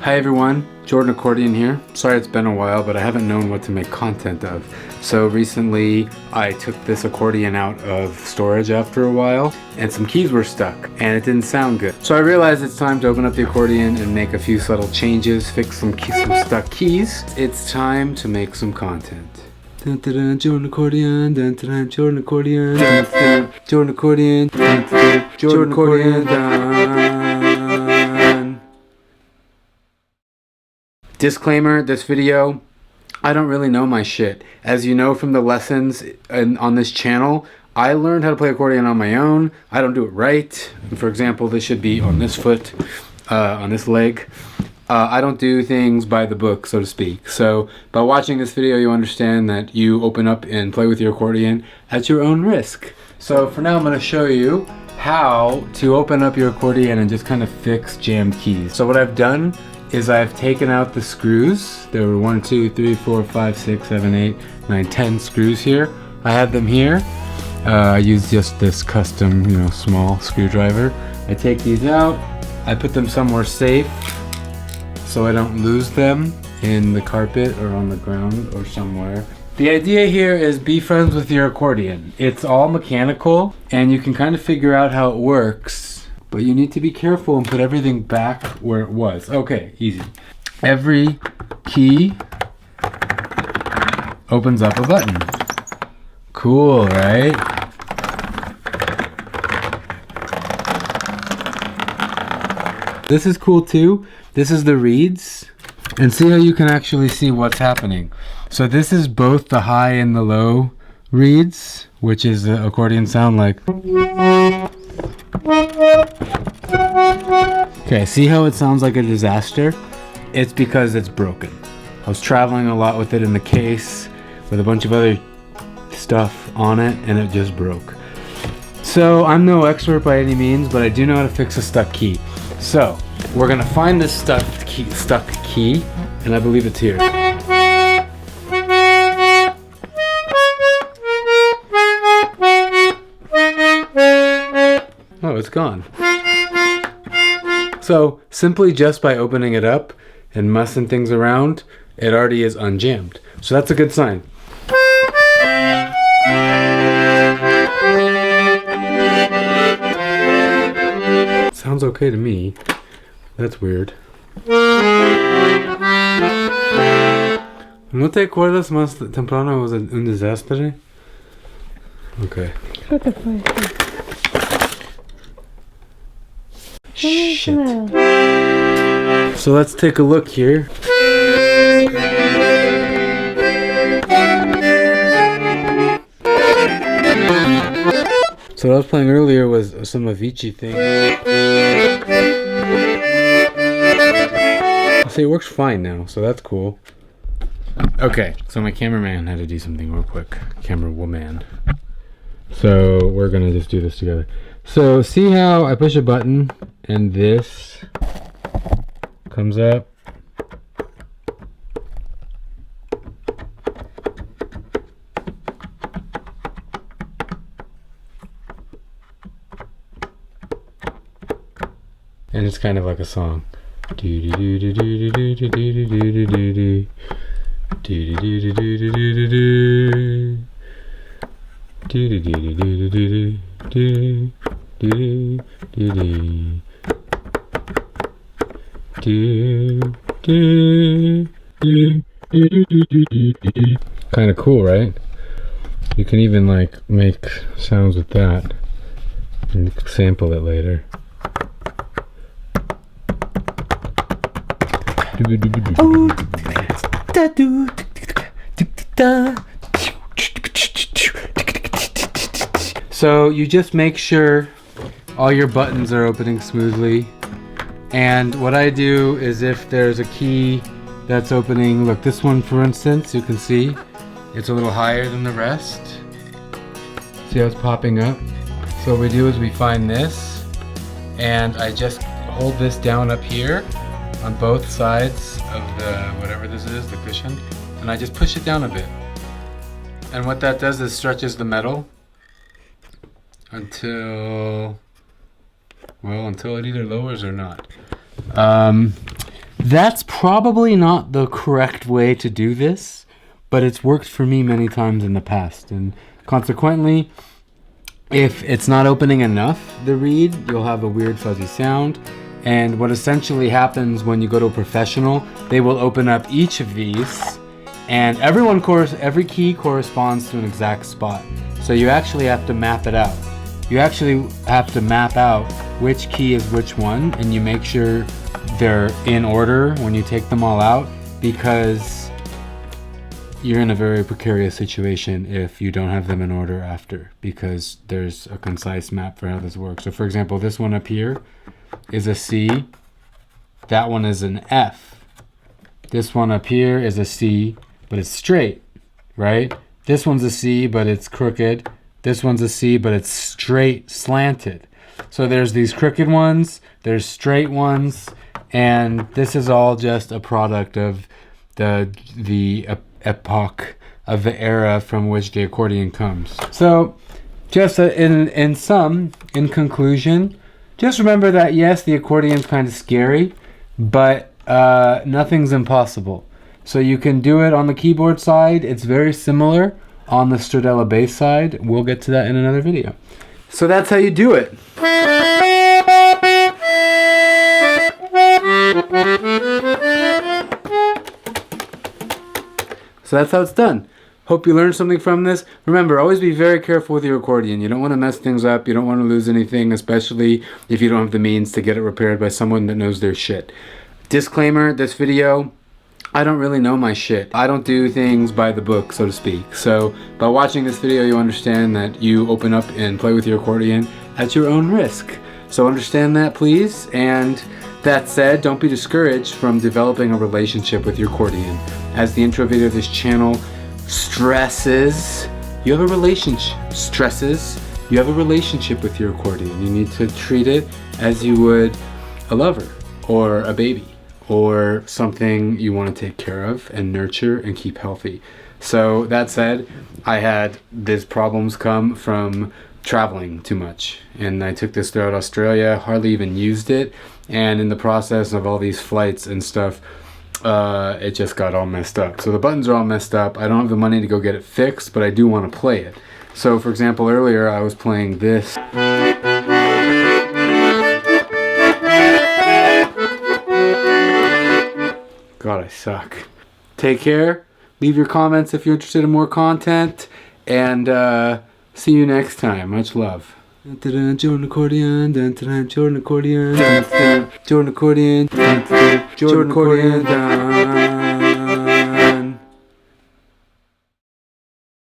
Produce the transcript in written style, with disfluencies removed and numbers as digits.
Hi everyone, Jordan Accordion here. Sorry it's been a while, but I haven't known what to make content of. So recently I took this accordion out of storage after a while and some keys were stuck and it didn't sound good. So I realized it's time to open up the accordion and make a few subtle changes, fix some stuck keys. It's time to make some content. Dun, dun, dun, Jordan Accordion, dun, dun, dun, Jordan Accordion, dun, dun, Jordan Accordion, dun, dun, Jordan Accordion, dun. Disclaimer, this video, I don't really know my shit. As you know from the lessons on this channel, I learned how to play accordion on my own. I don't do it right. For example, this should be on this foot, on this leg. I don't do things by the book, so to speak. So by watching this video, you understand that you open up and play with your accordion at your own risk. So for now, I'm going to show you how to open up your accordion and just kind of fix jammed keys. So what I've done is I've taken out the screws. There were 1, 2, 3, 4, 5, 6, 7, 8, 9, 10 screws here. I had them here. I used just this custom, small screwdriver. I take these out. I put them somewhere safe so I don't lose them in the carpet or on the ground or somewhere. The idea here is be friends with your accordion. It's all mechanical and you can kind of figure out how it works. But you need to be careful and put everything back where it was. Okay, easy. Every key opens up a button. Cool, right? This is cool too. This is the reeds. And see how you can actually see what's happening. So this is both the high and the low reeds, which is the accordion sound like. Okay, see how it sounds like a disaster? It's because it's broken. I was traveling a lot with it in the case with a bunch of other stuff on it and it just broke. So I'm no expert by any means, but I do know how to fix a stuck key. So we're gonna find this stuck key, and I believe it's here. Oh, it's gone. So simply just by opening it up and mussing things around, it already is unjammed. So that's a good sign. Sounds okay to me. That's weird. ¿No te acuerdas más temprano was un desastre? Okay. Creo que fue. Shit. So let's take a look here. So what I was playing earlier was some Avicii thing. See, it works fine now, so that's cool. Okay, so my cameraman had to do something real quick. Camera woman. So we're gonna just do this together. So see how I push a button and this comes up. And it's kind of like a song. Kind of cool, right? You can even make sounds with that and sample it later. So you just make sure all your buttons are opening smoothly. And what I do is if there's a key that's opening, look, this one for instance, you can see it's a little higher than the rest. See how it's popping up? So what we do is we find this and I just hold this down up here on both sides of the, whatever this is, the cushion, and I just push it down a bit. And what that does is stretches the metal until it either lowers or not. That's probably not the correct way to do this, but it's worked for me many times in the past. And consequently, if it's not opening enough, the reed, you'll have a weird fuzzy sound. And what essentially happens when you go to a professional, they will open up each of these, and every key corresponds to an exact spot. So you actually have to map it out. You actually have to map out which key is which one, and you make sure they're in order when you take them all out, because you're in a very precarious situation if you don't have them in order after, because there's a concise map for how this works. So for example, this one up here is a C, that one is an F. This one up here is a C, but it's straight, right? This one's a C, but it's crooked. This one's a C, but it's straight, slanted. So there's these crooked ones, there's straight ones, and this is all just a product of the epoch of the era from which the accordion comes. So just in conclusion, just remember that yes, the accordion's kind of scary, but nothing's impossible. So you can do it on the keyboard side. It's very similar on the Stradella bass side. We'll get to that in another video. So that's how you do it. So that's how it's done. Hope you learned something from this. Remember, always be very careful with your accordion. You don't want to mess things up. You don't want to lose anything, especially if you don't have the means to get it repaired by someone that knows their shit. Disclaimer, this video, I don't really know my shit. I don't do things by the book, so to speak. So by watching this video, you understand that you open up and play with your accordion at your own risk. So understand that, please. And that said, don't be discouraged from developing a relationship with your accordion. As the intro video of this channel stresses, you have a relationship. Stresses, you have a relationship with your accordion. You need to treat it as you would a lover or a baby, or something you want to take care of and nurture and keep healthy. So that said, I had these problems come from traveling too much, and I took this throughout Australia, hardly even used it, and in the process of all these flights and stuff, it just got all messed up. So the buttons are all messed up. I don't have the money to go get it fixed, but I do want to play it. So for example, earlier I was playing this. God, I suck. Take care. Leave your comments if you're interested in more content. And see you next time. Much love. Jordan accordion, Jordan accordion, Jordan accordion, Jordan accordion.